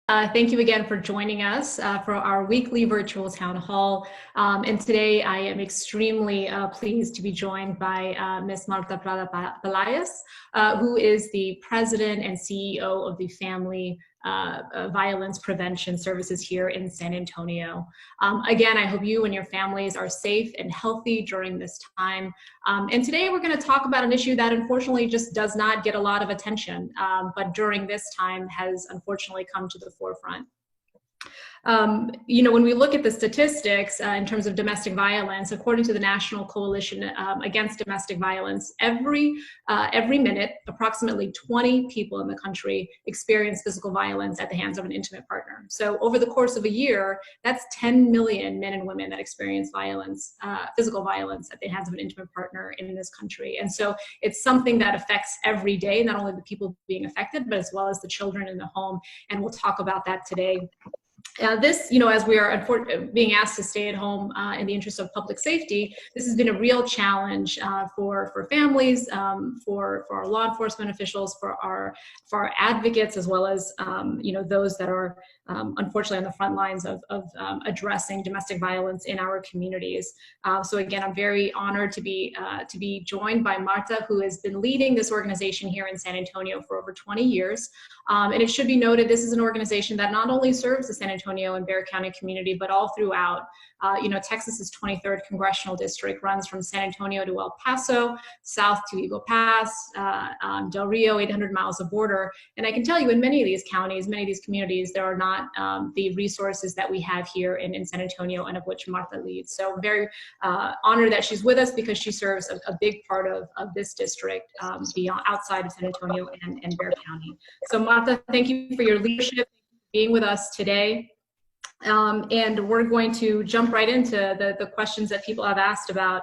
Thank you again for joining us for our weekly virtual town hall. And today I am extremely pleased to be joined by Ms. Marta Prada Peláez, who is the president and CEO of the Family Violence Prevention Services here in San Antonio. Again, I hope you and your families are safe and healthy during this time. And today we're going to talk about an issue that unfortunately just does not get a lot of attention, but during this time has unfortunately come to the forefront. When we look at the statistics in terms of domestic violence, according to the National Coalition Against Domestic Violence, every minute, approximately 20 people in the country experience physical violence at the hands of an intimate partner. So over the course of a year, that's 10 million men and women that experience violence, physical violence at the hands of an intimate partner in this country. And so it's something that affects every day, not only the people being affected, but as well as the children in the home. And we'll talk about that today. As we are being asked to stay at home in the interest of public safety, this has been a real challenge for families, for our law enforcement officials, for our advocates, as well as those that are unfortunately on the front lines of addressing domestic violence in our communities. So again, I'm very honored to be joined by Marta, who has been leading this organization here in San Antonio for over 20 years. And it should be noted, this is an organization that not only serves the San Antonio and Bexar County community, but all throughout. Texas's 23rd congressional district runs from San Antonio to El Paso, south to Eagle Pass, Del Rio, 800 miles of border. And I can tell you, in many of these counties, many of these communities, there are not the resources that we have here in San Antonio, and of which Marta leads. So I'm very honored that she's with us, because she serves a big part of this district beyond, outside of San Antonio and Bexar County. So Marta, thank you for your leadership, being with us today. And we're going to jump right into the questions that people have asked about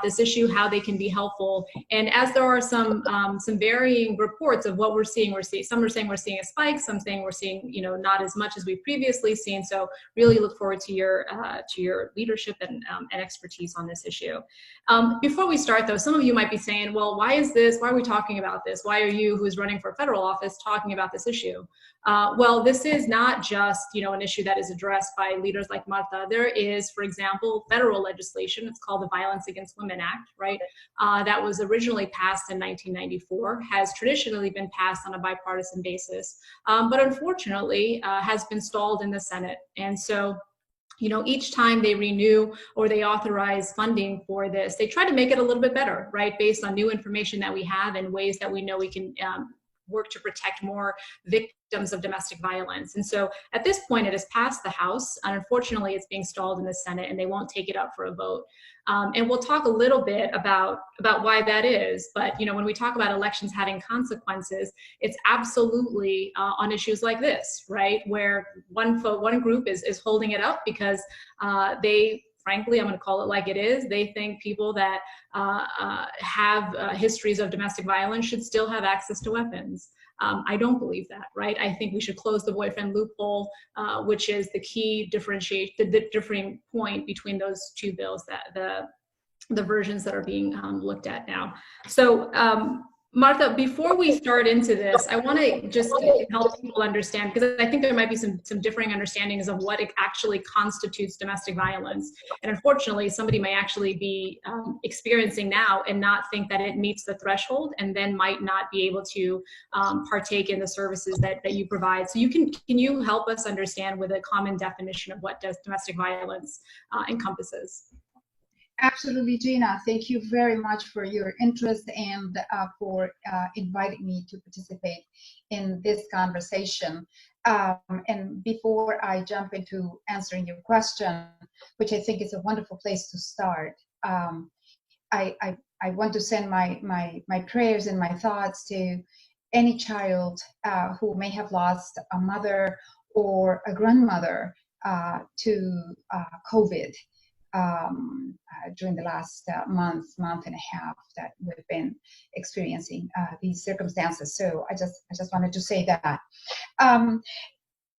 this issue, how they can be helpful. And as there are some varying reports of what we're seeing, some are saying we're seeing a spike, some saying we're seeing not as much as we've previously seen. So really look forward to your leadership and expertise on this issue. Before we start though, some of you might be saying, well, why are we talking about this? Why are you, who's running for federal office, talking about this issue? Well, this is not just an issue that is addressed by leaders like Marta. There is, for example, federal legislation. It's called the Violence Against Women Act, right? That was originally passed in 1994, has traditionally been passed on a bipartisan basis, but unfortunately has been stalled in the Senate. And so each time they renew or they authorize funding for this, they try to make it a little bit better, right? Based on new information that we have and ways that we know we can work to protect more victims of domestic violence. And so at this point, it has passed the House, and unfortunately it's being stalled in the Senate, and they won't take it up for a vote. And we'll talk a little bit about why that is. But when we talk about elections having consequences, it's absolutely on issues like this, right? Where one group is holding it up because they, frankly, I'm going to call it like it is, they think people that have histories of domestic violence should still have access to weapons. I don't believe that, right? I think we should close the boyfriend loophole, which is the key the differing point between those two bills, that the versions that are being looked at now. So Marta, before we start into this, I want to just help people understand, because I think there might be some differing understandings of what actually constitutes domestic violence. And unfortunately, somebody may actually be experiencing now and not think that it meets the threshold, and then might not be able to partake in the services that you provide. So can you help us understand with a common definition of what domestic violence encompasses? Absolutely, Gina. Thank you very much for your interest and for inviting me to participate in this conversation. And before I jump into answering your question, which I think is a wonderful place to start, I want to send my prayers and my thoughts to any child who may have lost a mother or a grandmother to COVID. During the last month and a half that we've been experiencing these circumstances. So I just wanted to say that.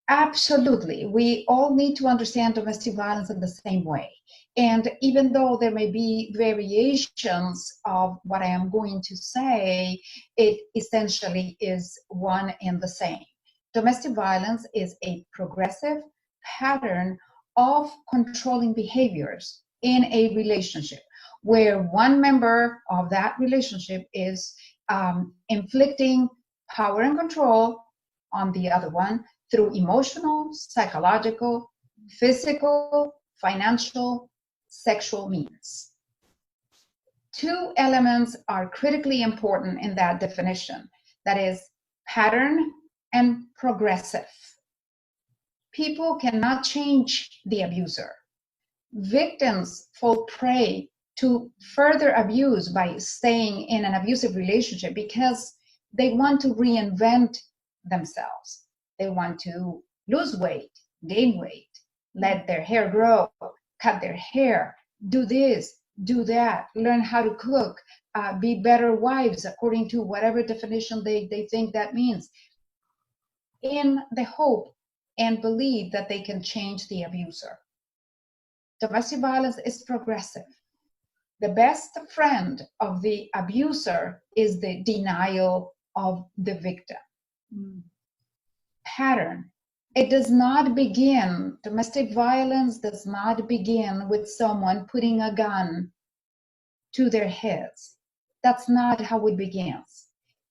Absolutely, we all need to understand domestic violence in the same way. And even though there may be variations of what I am going to say, it essentially is one and the same. domestic violence is a progressive pattern of controlling behaviors in a relationship, where one member of that relationship is inflicting power and control on the other one through emotional, psychological, physical, financial, sexual means. Two elements are critically important in that definition. That is pattern and progressive. People cannot change the abuser. Victims fall prey to further abuse by staying in an abusive relationship because they want to reinvent themselves. They want to lose weight, gain weight, let their hair grow, cut their hair, do this, do that, learn how to cook, be better wives according to whatever definition they think that means, in the hope and belief that they can change the abuser. Domestic violence is progressive. The best friend of the abuser is the denial of the victim. Pattern. It does not begin, domestic violence does not begin with someone putting a gun to their heads. That's not how it begins.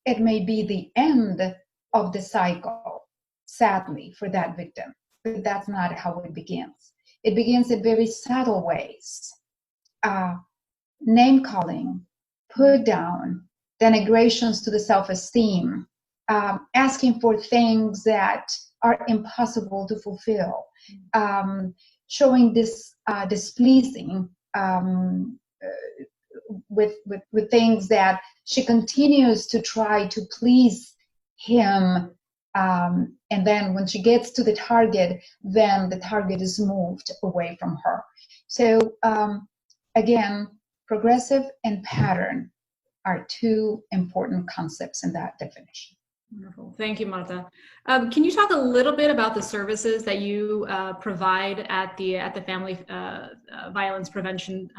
It may be the end of the cycle, sadly, for that victim, but that's not how it begins. It begins in very subtle ways. Name calling, put down, denigrations to the self-esteem, asking for things that are impossible to fulfill, showing this displeasing with things that she continues to try to please him, and then when she gets to the target, then the target is moved away from her. So again, progressive and pattern are two important concepts in that definition. Wonderful. Thank you, Marta. Can you talk a little bit about the services that you provide at the Family Violence Prevention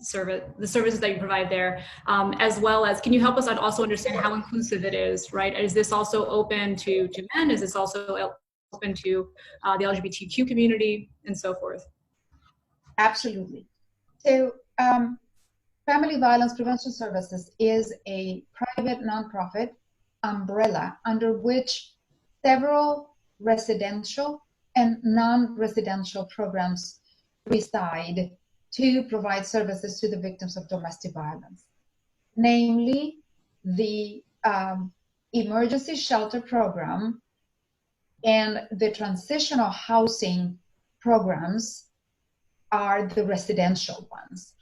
Service, the services that you provide there, as well as, can you help us also understand how inclusive it is, right? Is this also open to men? Is this also open to the LGBTQ community and so forth? Absolutely. So Family Violence Prevention Services is a private nonprofit umbrella under which several residential and non-residential programs reside to provide services to the victims of domestic violence, namely the emergency shelter program and the transitional housing programs are the residential ones,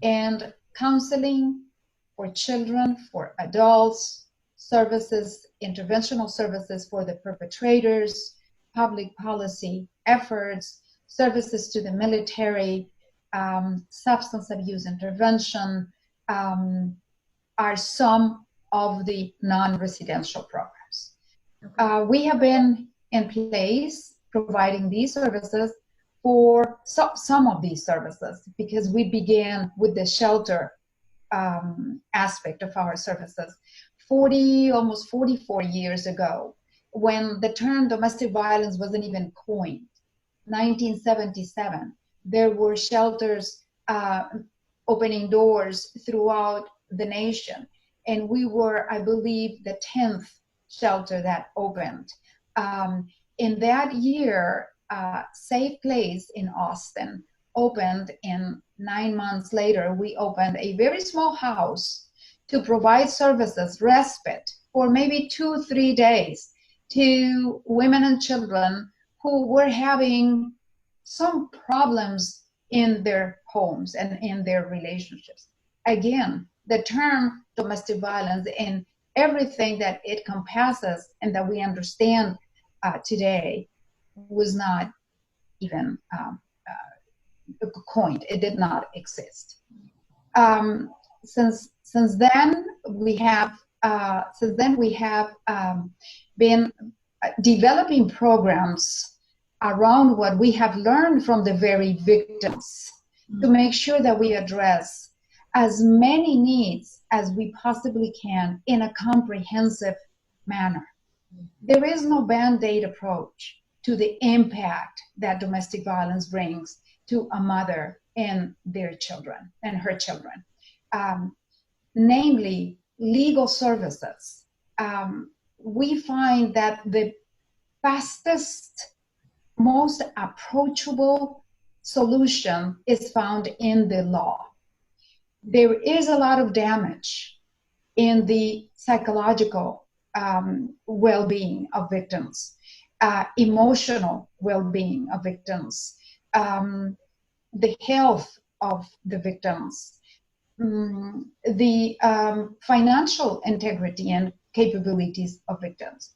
and counseling for children, for adults, services, interventional services for the perpetrators, public policy efforts, services to the military, substance abuse intervention, are some of the non-residential programs. We have been in place providing these services for some of these services because we began with the shelter aspect of our services almost 44 years ago, when the term domestic violence wasn't even coined. 1977, there were shelters opening doors throughout the nation, and we were, I believe, the 10th shelter that opened. In that year, Safe Place in Austin opened, and 9 months later, we opened a very small house to provide services, respite, for maybe 2-3 days to women and children who were having some problems in their homes and in their relationships. Again, the term domestic violence and everything that it encompasses and that we understand today was not even coined. It did not exist. Since then we have been developing programs around what we have learned from the very victims to make sure that we address as many needs as we possibly can in a comprehensive manner. There is no band-aid approach to the impact that domestic violence brings to a mother and their children and her children. Namely, legal services. We find that the fastest, most approachable solution is found in the law. There is a lot of damage in the psychological well-being of victims, emotional well-being of victims, the health of the victims, the financial integrity and capabilities of victims.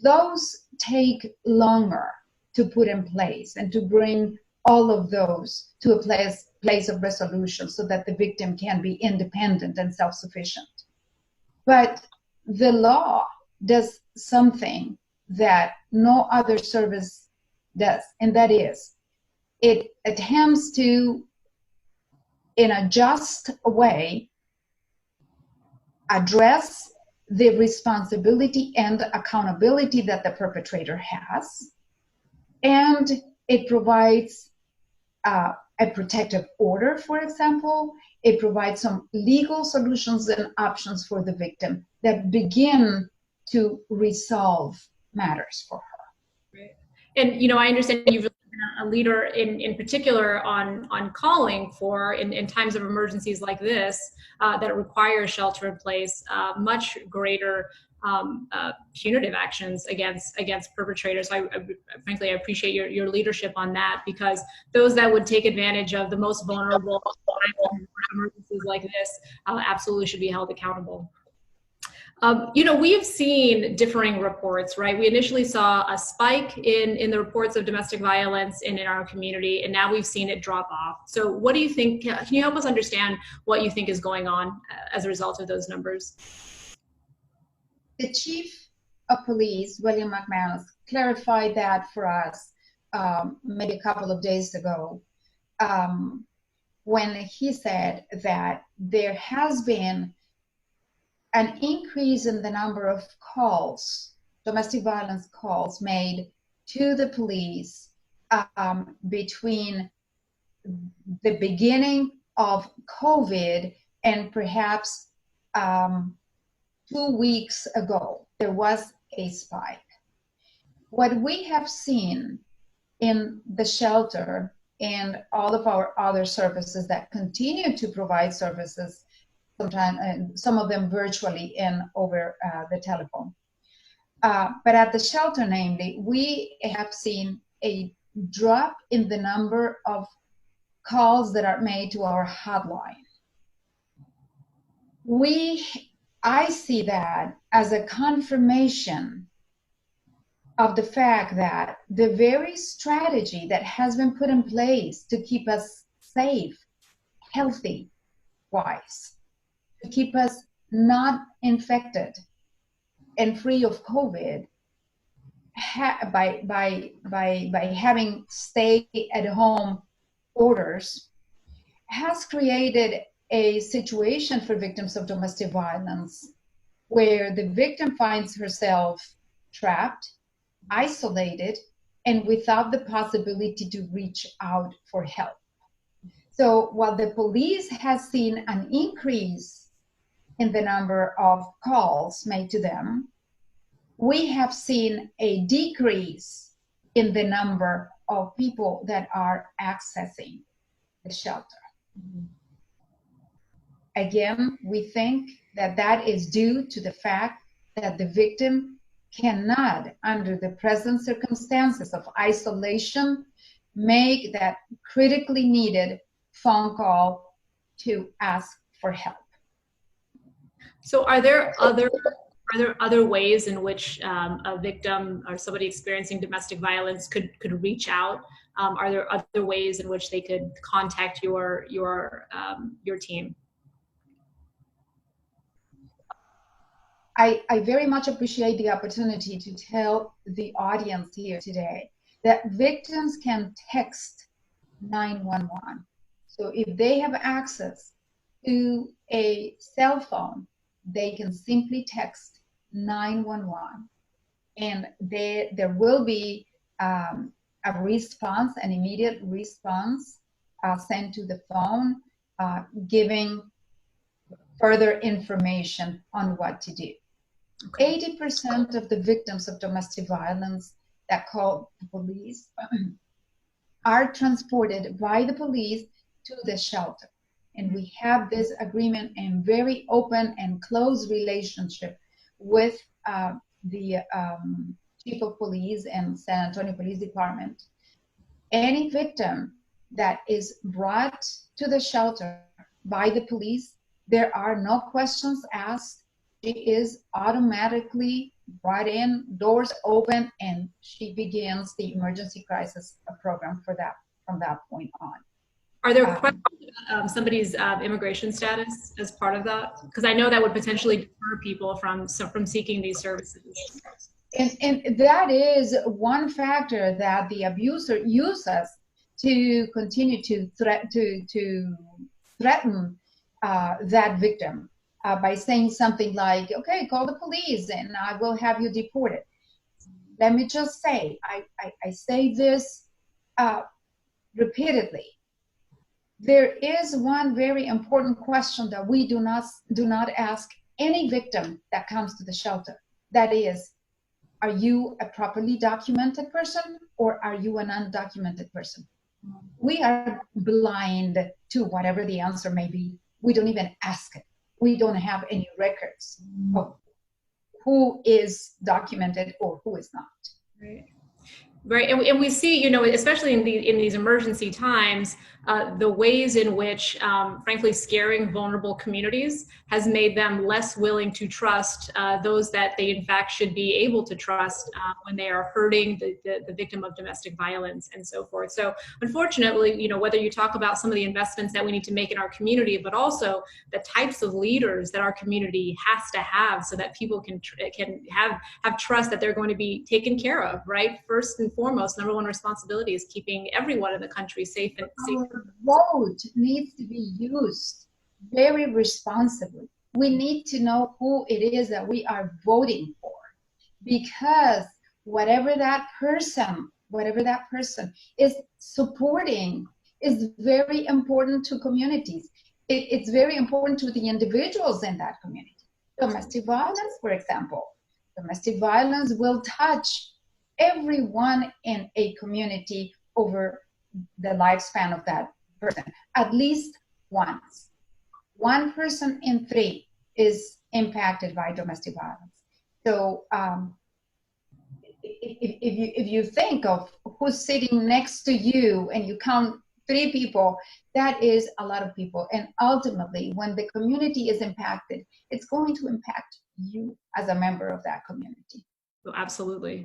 Those take longer to put in place and to bring all of those to a place of resolution so that the victim can be independent and self-sufficient. But the law does something that no other service does, and that is it attempts to, in a just way, address the responsibility and accountability that the perpetrator has, and it provides a protective order, for example. It provides some legal solutions and options for the victim that begin to resolve matters for her. Right. And I understand you've been a leader in particular on calling for, in times of emergencies like this, that require shelter in place, much greater punitive actions against perpetrators. Frankly, I appreciate your leadership on that, because those that would take advantage of the most vulnerable emergencies like this absolutely should be held accountable. We have seen differing reports, right? We initially saw a spike in the reports of domestic violence in our community, and now we've seen it drop off. So what do you think? Can you help us understand what you think is going on as a result of those numbers? The chief of police, William McManus, clarified that for us maybe a couple of days ago, when he said that there has been an increase in the number of calls, domestic violence calls made to the police between the beginning of COVID and perhaps 2 weeks ago. There was a spike. What we have seen in the shelter and all of our other services that continue to provide services, sometimes, and some of them virtually and over the telephone. But at the shelter, namely, we have seen a drop in the number of calls that are made to our hotline. I see that as a confirmation of the fact that the very strategy that has been put in place to keep us safe, healthy, wise, to keep us not infected and free of COVID, by having stay-at-home orders, has created a situation for victims of domestic violence where the victim finds herself trapped, isolated, and without the possibility to reach out for help. So while the police has seen an increase in the number of calls made to them, we have seen a decrease in the number of people that are accessing the shelter. Mm-hmm. Again, we think that that is due to the fact that the victim cannot, under the present circumstances of isolation, make that critically needed phone call to ask for help. So are there other ways in which a victim or somebody experiencing domestic violence could reach out? Are there other ways in which they could contact your team? I very much appreciate the opportunity to tell the audience here today that victims can text 911. So if they have access to a cell phone, they can simply text 911. and there will be a response, an immediate response sent to the phone, giving further information on what to do. 80% of the victims of domestic violence that call the police are transported by the police to the shelter. And we have this agreement and very open and close relationship with the Chief of Police and San Antonio Police Department. Any victim that is brought to the shelter by the police, there are no questions asked. She is automatically brought in, doors open, and she begins the emergency crisis program from that point on. Are there questions about somebody's immigration status as part of that? Because I know that would potentially deter people from seeking these services. And that is one factor that the abuser uses to continue to threaten that victim by saying something like, okay, call the police and I will have you deported. Let me just say, I say this repeatedly. There is one very important question that we do not ask any victim that comes to the shelter. That is, are you a properly documented person or are you an undocumented person? We are blind to whatever the answer may be. We don't even ask it. We don't have any records of who is documented or who is not. Right. Right, and we see, especially in these emergency times, the ways in which, frankly, scaring vulnerable communities has made them less willing to trust those that they in fact should be able to trust when they are hurting the victim of domestic violence and so forth. So unfortunately, whether you talk about some of the investments that we need to make in our community, but also the types of leaders that our community has to have so that people can have trust that they're going to be taken care of, right? First and foremost, number one responsibility is keeping everyone in the country safe and safe. Our vote needs to be used very responsibly. We need to know who it is that we are voting for, because whatever that person is supporting is very important to communities. It's very important to the individuals in that community. Domestic violence, for example. Domestic violence will touch everyone in a community over the lifespan of that person, at least once. 1 person in 3 is impacted by domestic violence. So if you think of who's sitting next to you and you count 3 people, that is a lot of people. And ultimately, when the community is impacted, it's going to impact you as a member of that community. Oh, absolutely.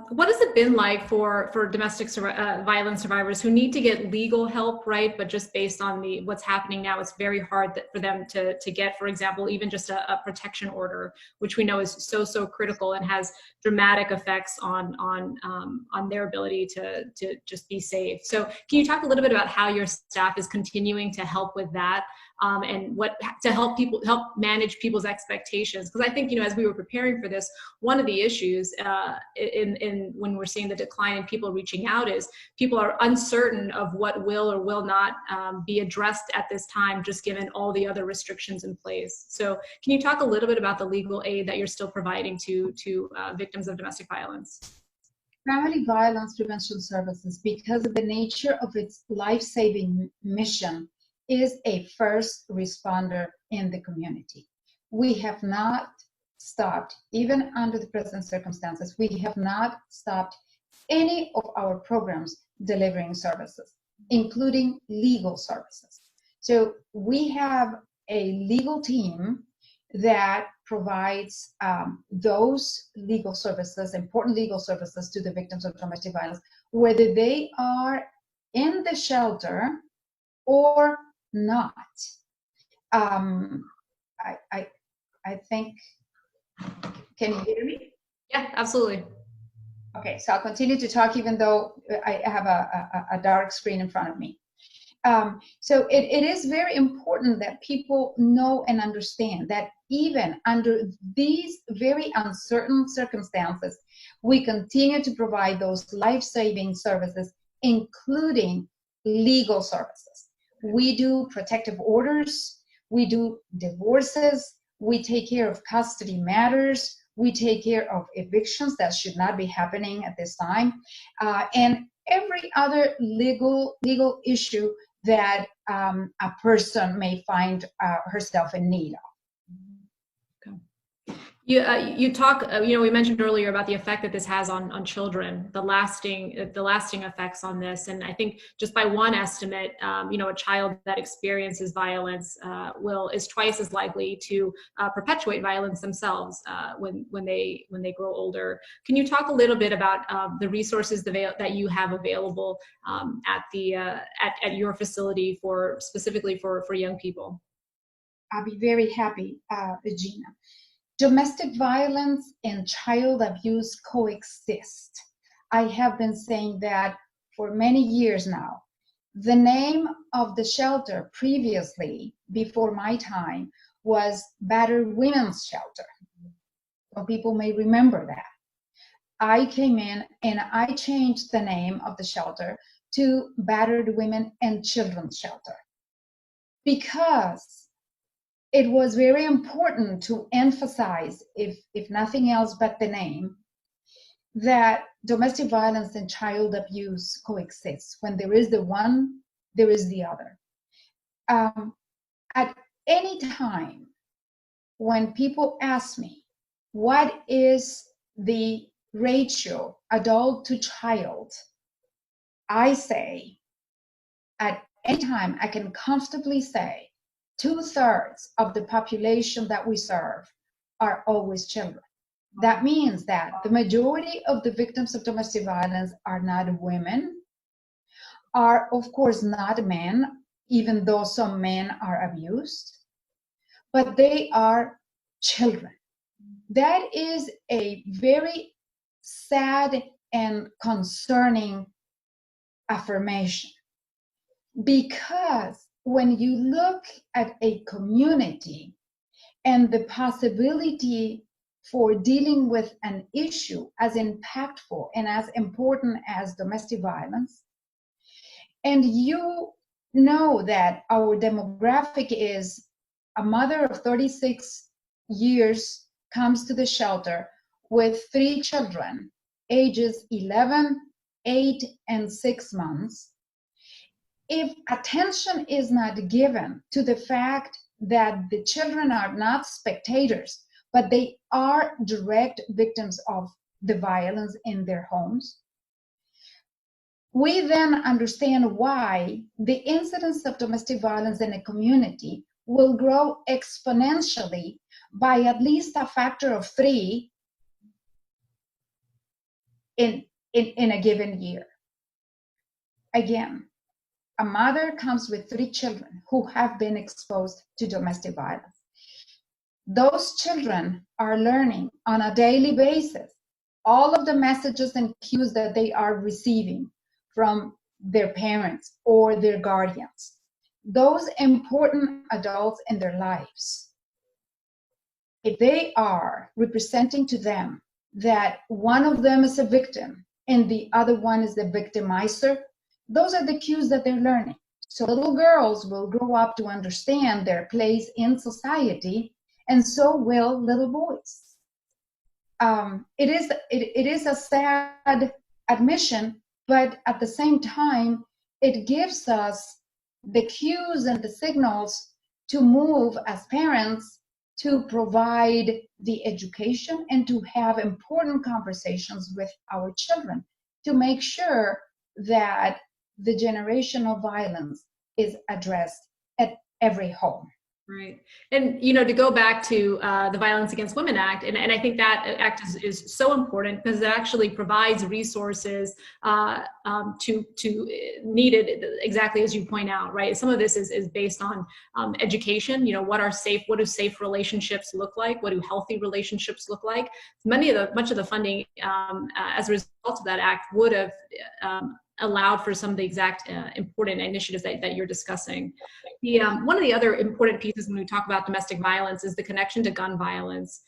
What has it been like for domestic violence survivors who need to get legal help, right? But just based on what's happening now, it's very hard for them to get, for example, even just a protection order, which we know is so critical and has dramatic effects on their ability to just be safe. So can you talk a little bit about how your staff is continuing to help with that? And what to help manage people's expectations? Because I think, as we were preparing for this, one of the issues in when we're seeing the decline in people reaching out is people are uncertain of what will or will not be addressed at this time, just given all the other restrictions in place. So can you talk a little bit about the legal aid that you're still providing to victims of domestic violence? Family Violence Prevention Services, because of the nature of its life-saving mission, is a first responder in the community. We have not stopped, even under the present circumstances, we have not stopped any of our programs delivering services, including legal services. So we have a legal team that provides those legal services, important legal services, to the victims of domestic violence, whether they are in the shelter or not. I think, can you hear me? Yeah, absolutely. Okay, so I'll continue to talk even though I have a dark screen in front of me. So it is very important that people know and understand that even under these very uncertain circumstances, we continue to provide those life-saving services, including legal services. We do protective orders, we do divorces, we take care of custody matters, we take care of evictions that should not be happening at this time, and every other legal issue that a person may find herself in need of. You talk, we mentioned earlier about the effect that this has on children, the lasting effects on this. And I think just by one estimate, a child that experiences violence is twice as likely to perpetuate violence themselves when they grow older. Can you talk a little bit about the resources that you have available at your facility specifically for young people? I'll be very happy, Gina. Domestic violence and child abuse coexist. I have been saying that for many years now. The name of the shelter previously, before my time, was Battered Women's Shelter. Some people may remember that. I came in and I changed the name of the shelter to Battered Women and Children's Shelter, because it was very important to emphasize, if nothing else but the name, that domestic violence and child abuse coexist. When there is the one, there is the other. At any time when people ask me, what is the ratio adult to child, I say, at any time I can comfortably say 2/3 of the population that we serve are always children. That means that the majority of the victims of domestic violence are not women, are of course not men, even though some men are abused, but they are children. That is a very sad and concerning affirmation, because when you look at a community and the possibility for dealing with an issue as impactful and as important as domestic violence, and you know that our demographic is a mother of 36 years comes to the shelter with 3 children, ages 11, 8, and 6 months. If attention is not given to the fact that the children are not spectators, but they are direct victims of the violence in their homes, we then understand why the incidence of domestic violence in a community will grow exponentially by at least a factor of 3 in a given year. Again, a mother comes with 3 children who have been exposed to domestic violence. Those children are learning on a daily basis all of the messages and cues that they are receiving from their parents or their guardians, those important adults in their lives. If they are representing to them that one of them is a victim and the other one is the victimizer, those are the cues that they're learning. So little girls will grow up to understand their place in society, and so will little boys. It is a sad admission, but at the same time, it gives us the cues and the signals to move as parents to provide the education and to have important conversations with our children to make sure that the generational violence is addressed at every home. Right. And, to go back to the Violence Against Women Act, and I think that act is so important because it actually provides resources to needed, exactly as you point out, right? Some of this is based on education, what do safe relationships look like? What do healthy relationships look like? Much of the funding as a result of that act would have allowed for some of the exact important initiatives that you're discussing. One of the other important pieces when we talk about domestic violence is the connection to gun violence.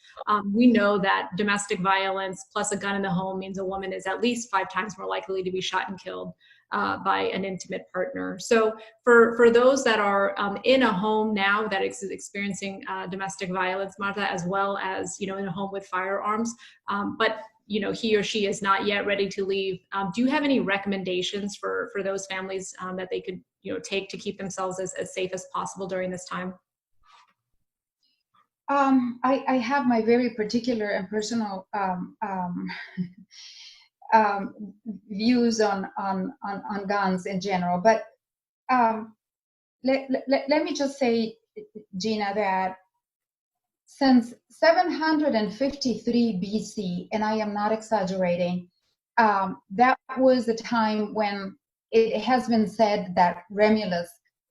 We know that domestic violence plus a gun in the home means a woman is at least 5 times more likely to be shot and killed by an intimate partner. So for those that are in a home now that is experiencing domestic violence, Marta, as well as, in a home with firearms, but he or she is not yet ready to leave. Do you have any recommendations for those families that they could take to keep themselves as safe as possible during this time? I have my very particular and personal views on guns in general, but let me just say, Gina, that since 753 BC, and I am not exaggerating, that was the time when it has been said that Romulus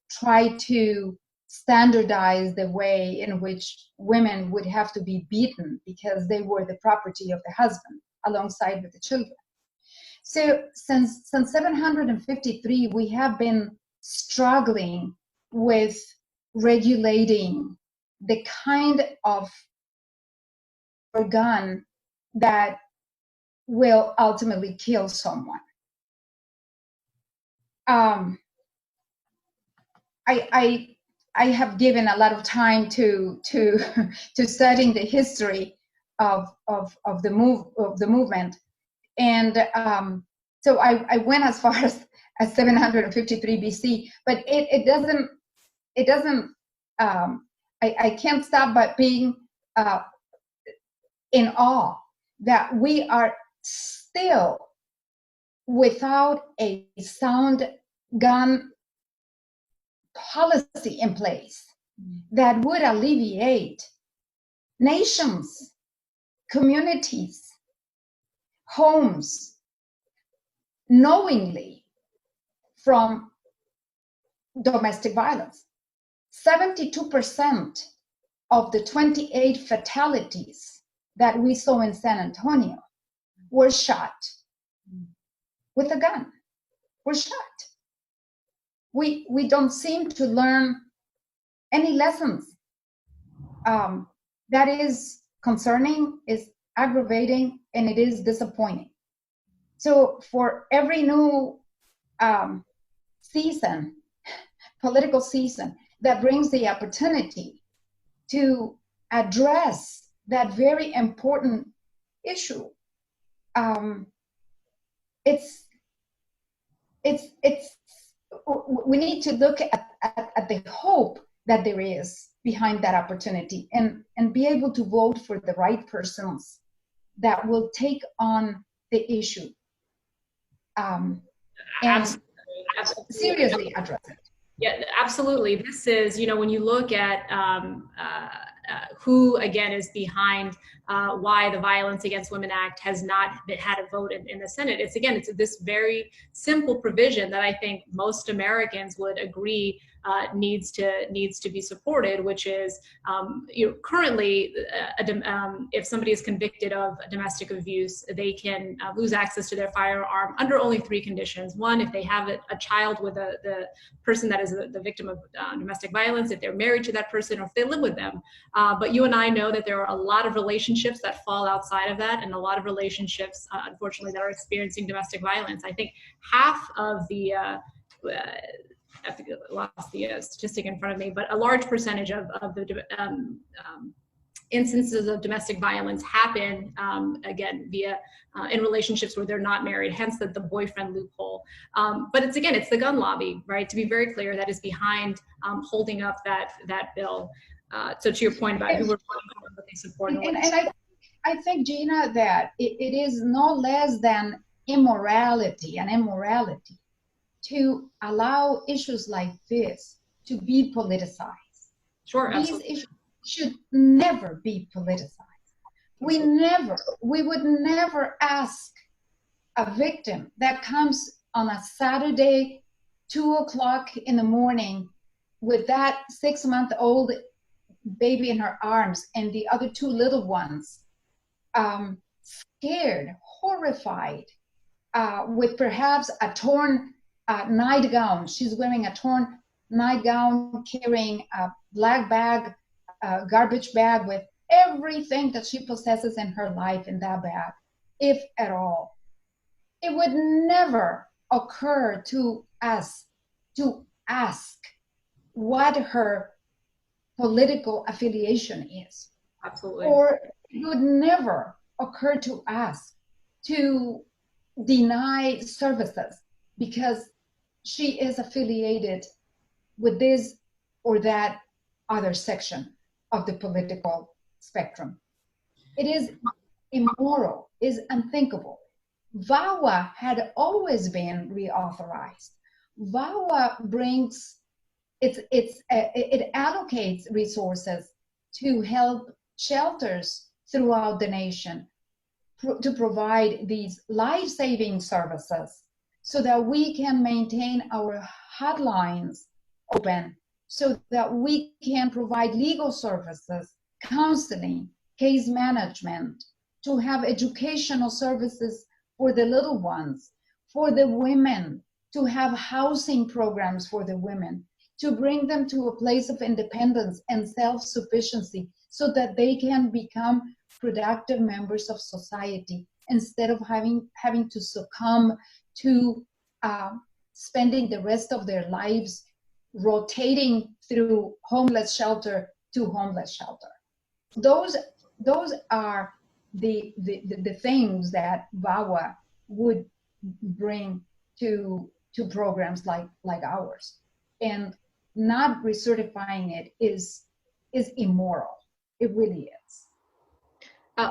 tried to standardize the way in which women would have to be beaten because they were the property of the husband alongside with the children. So since 753, we have been struggling with regulating the kind of gun that will ultimately kill someone. I have given a lot of time to studying the history of the movement, and so I went as far as 753 BC, but it doesn't. I can't stop but being in awe that we are still without a sound gun policy in place that would alleviate nations, communities, homes knowingly from domestic violence. 72% of the 28 fatalities that we saw in San Antonio were shot with a gun, were shot. We don't seem to learn any lessons. That is concerning, is aggravating, and it is disappointing. So for every new season, political season, that brings the opportunity to address that very important issue, we need to look at the hope that there is behind that opportunity and be able to vote for the right persons that will take on the issue and seriously address it. Yeah, absolutely. This is, when you look at who, again, is behind why the Violence Against Women Act has not had a vote in the Senate. It's this very simple provision that I think most Americans would agree needs to be supported, which is currently if somebody is convicted of domestic abuse, they can lose access to their firearm under only 3 conditions. One, if they have a child with the person that is the victim of domestic violence, if they're married to that person, or if they live with them. But you and I know that there are a lot of relationships that fall outside of that, and a lot of relationships, unfortunately, that are experiencing domestic violence. I think half of the I think I lost the statistic in front of me, but a large percentage of the instances of domestic violence happen, again, via in relationships where they're not married, hence the boyfriend loophole. But it's the gun lobby, right? To be very clear, that is behind holding up that bill. So to your point about who we're voting for, what they support. And I think, Gina, that it is no less than immorality to allow issues like this to be politicized. Sure, These absolutely. issues should never be politicized. We would never ask a victim that comes on a Saturday, 2:00 in the morning with that 6-month-old baby in her arms and the other 2 little ones, scared, horrified, with perhaps a torn nightgown. She's wearing a torn nightgown, carrying a black bag, a garbage bag with everything that she possesses in her life in that bag, if at all. It would never occur to us to ask what her political affiliation is. Absolutely. Or it would never occur to us to deny services because she is affiliated with this or that other section of the political spectrum. It is immoral, is unthinkable. VAWA had always been reauthorized. VAWA brings, it allocates resources to help shelters throughout the nation to provide these life-saving services so that we can maintain our hotlines open, so that we can provide legal services, counseling, case management, to have educational services for the little ones, for the women, to have housing programs for the women, to bring them to a place of independence and self-sufficiency so that they can become productive members of society instead of having to succumb to spending the rest of their lives rotating through homeless shelter to homeless shelter. Those are the things that VAWA would bring to programs like ours, and not recertifying it is immoral. It really is.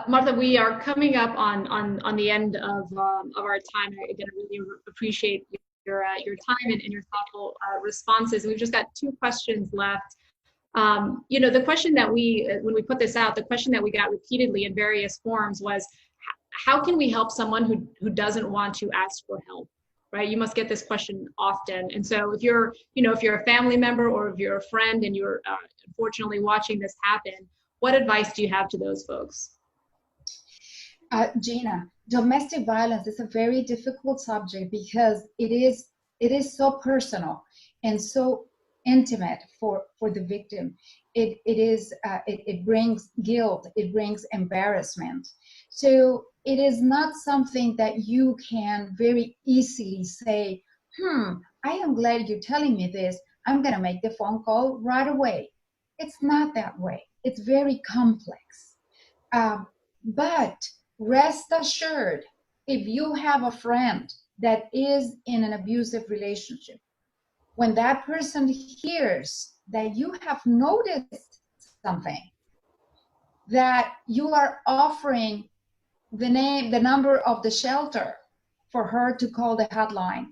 Marta, we are coming up on the end of our time. I again really appreciate your time and your thoughtful responses. We've just got 2 questions left. The question that when we put this out, the question that we got repeatedly in various forms was, how can we help someone who doesn't want to ask for help? Right? You must get this question often. And so if you're a family member or if you're a friend and you're unfortunately watching this happen, what advice do you have to those folks? Gina, domestic violence is a very difficult subject because it is so personal and so intimate for the victim. It brings guilt, it brings embarrassment. So it is not something that you can very easily say, I am glad you're telling me this. I'm going to make the phone call right away. It's not that way. It's very complex. But rest assured, if you have a friend that is in an abusive relationship, when that person hears that you have noticed something, that you are offering the number of the shelter for her to call the hotline,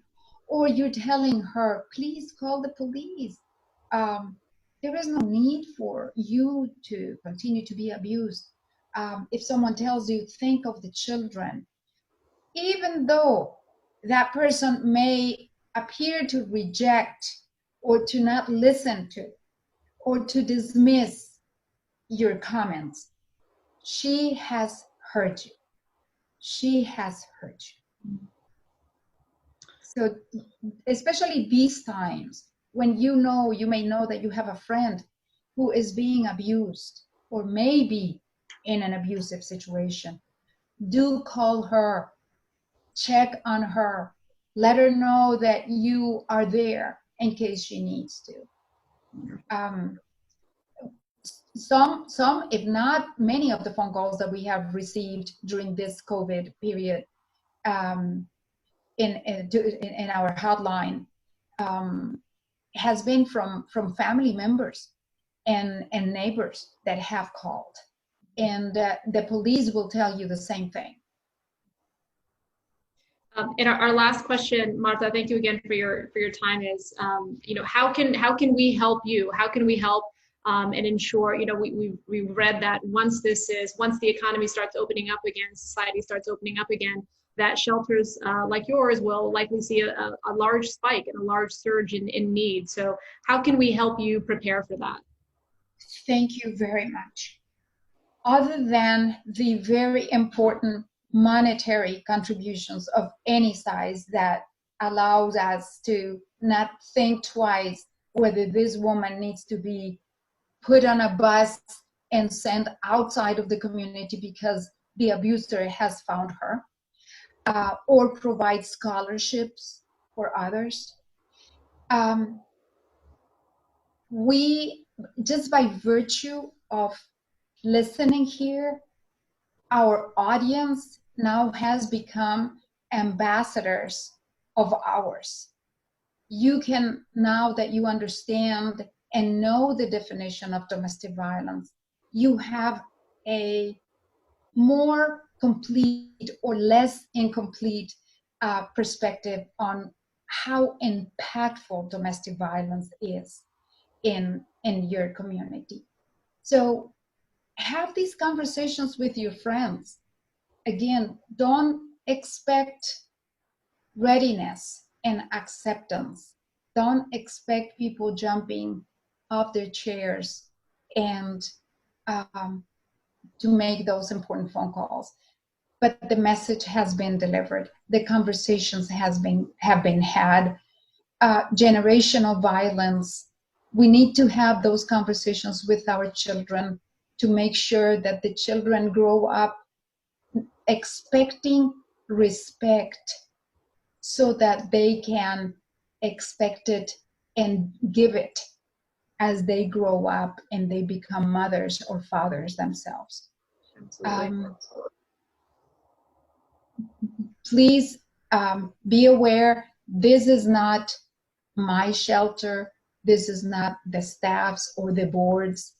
or you're telling her, please call the police. There is no need for you to continue to be abused. If someone tells you, think of the children, even though that person may appear to reject or to not listen to or to dismiss your comments, she has hurt you. She has hurt you. So especially these times when you may know that you have a friend who is being abused or may be in an abusive situation, do call her, check on her, let her know that you are there in case she needs to. Some, if not many of the phone calls that we have received during this COVID period in our hotline has been from family members and neighbors that have called. And the police will tell you the same thing. And our last question, Marta, thank you again for your time, is how can we help you? How can we help and ensure, we read that once the economy starts opening up again, society starts opening up again, that shelters like yours will likely see a large spike and a large surge in need. So how can we help you prepare for that? Thank you very much. Other than the very important monetary contributions of any size that allows us to not think twice whether this woman needs to be put on a bus and sent outside of the community because the abuser has found her, or provide scholarships for others. We, just by virtue of listening here, our audience now has become ambassadors of ours. You can, now that you understand and know the definition of domestic violence, you have a more complete or less incomplete perspective on how impactful domestic violence is in your community. So have these conversations with your friends. Again, don't expect readiness and acceptance. Don't expect people jumping off their chairs and to make those important phone calls. But the message has been delivered. The conversations have been had. Generational violence. We need to have those conversations with our children to make sure that the children grow up expecting respect so that they can expect it and give it as they grow up and they become mothers or fathers themselves. Please be aware, this is not my shelter. This is not the staff's or the board's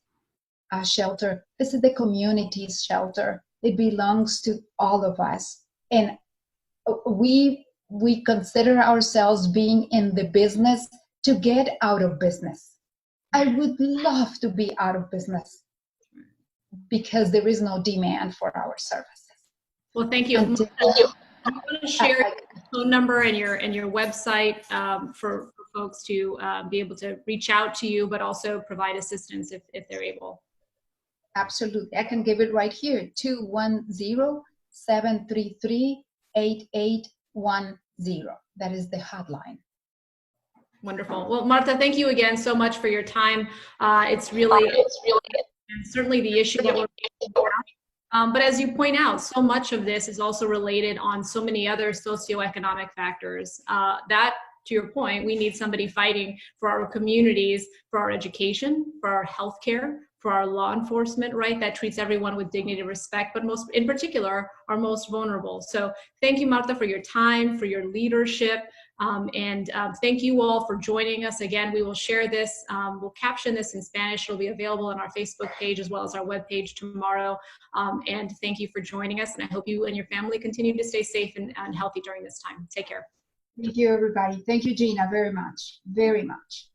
shelter. This is the community's shelter. It belongs to all of us. And we consider ourselves being in the business to get out of business. I would love to be out of business because there is no demand for our services. Well, thank you. I'm going to share your phone number and your website for folks to be able to reach out to you, but also provide assistance if they're able. Absolutely. I can give it right here, 210-733-8810. That is the hotline. Wonderful. Well, Marta, thank you again so much for your time. It's really and certainly the issue that we're but as you point out, so much of this is also related on so many other socioeconomic factors that, to your point, we need somebody fighting for our communities, for our education, for our healthcare, for our law enforcement, right? That treats everyone with dignity and respect, but most, in particular, our most vulnerable. So thank you, Marta, for your time, for your leadership, and thank you all for joining us. Again, we will share this, we'll caption this in Spanish. It'll be available on our Facebook page as well as our webpage tomorrow. And thank you for joining us, and I hope you and your family continue to stay safe and healthy during this time. Take care. Thank you, everybody. Thank you, Gina, very much, very much.